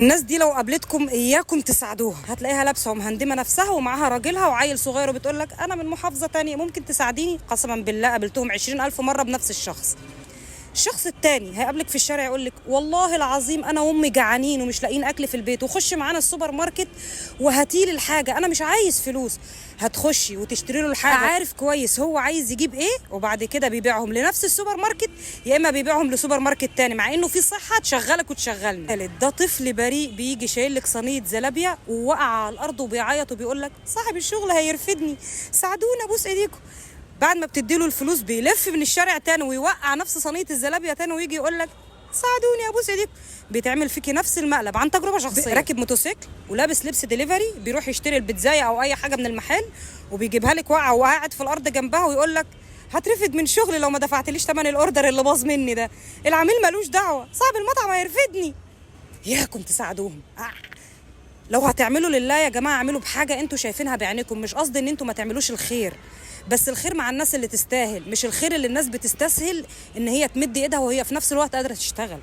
الناس دي لو قابلتكم اياكم تساعدوها، هتلاقيها لابسه ومهندمه نفسها ومعاها راجلها وعيل صغير وبتقول لك انا من محافظه تانية ممكن تساعديني. قسما بالله قابلتهم 20,000 مره بنفس الشخص. الشخص التاني هيقابلك في الشارع يقول لك والله العظيم انا وامي جعانين ومش لاقيين اكل في البيت، وخش معانا السوبر ماركت وهاتيلي الحاجه، انا مش عايز فلوس. هتخشي وتشتري له الحاجه، عارف كويس هو عايز يجيب ايه، وبعد كده بيبيعهم لنفس السوبر ماركت، يا اما بيبيعهم لسوبر ماركت تاني، مع انه في صحه تشغلك وتشغلني. ده طفل بريء بيجي شايل لك صينيه زلابيا ووقع على الارض وبيعيط وبيقول لك صاحب الشغل هيرفدني، ساعدونا بوس ايديكم. بعد ما بتديله الفلوس بيلف من الشارع تاني ويوقع نفس صينيه الزلابيا تاني ويجي يقول لك ساعدوني ابوس ايديكم. بيتعمل فيكي نفس المقلب عن تجربه شخصيه. راكب موتوسيكل ولابس لبس دليفري، بيروح يشتري البيتزايه او اي حاجه من المحل وبيجيبها لك واقعه وقاعد في الارض جنبها ويقول لك هترفد من شغلي لو ما دفعتليش ثمن الاوردر اللي باظ مني ده. العميل ملوش دعوه، صاحب المطعم هيرفدني. ياكم تساعدوهم. لو هتعملوا لله يا جماعه اعملوا بحاجه انتوا شايفينها بعينيكم. مش قصدي ان انتوا ما تعملوش الخير، بس الخير مع الناس اللي تستاهل، مش الخير اللي الناس بتستسهل ان هي تمد ايدها وهي في نفس الوقت قادره تشتغل.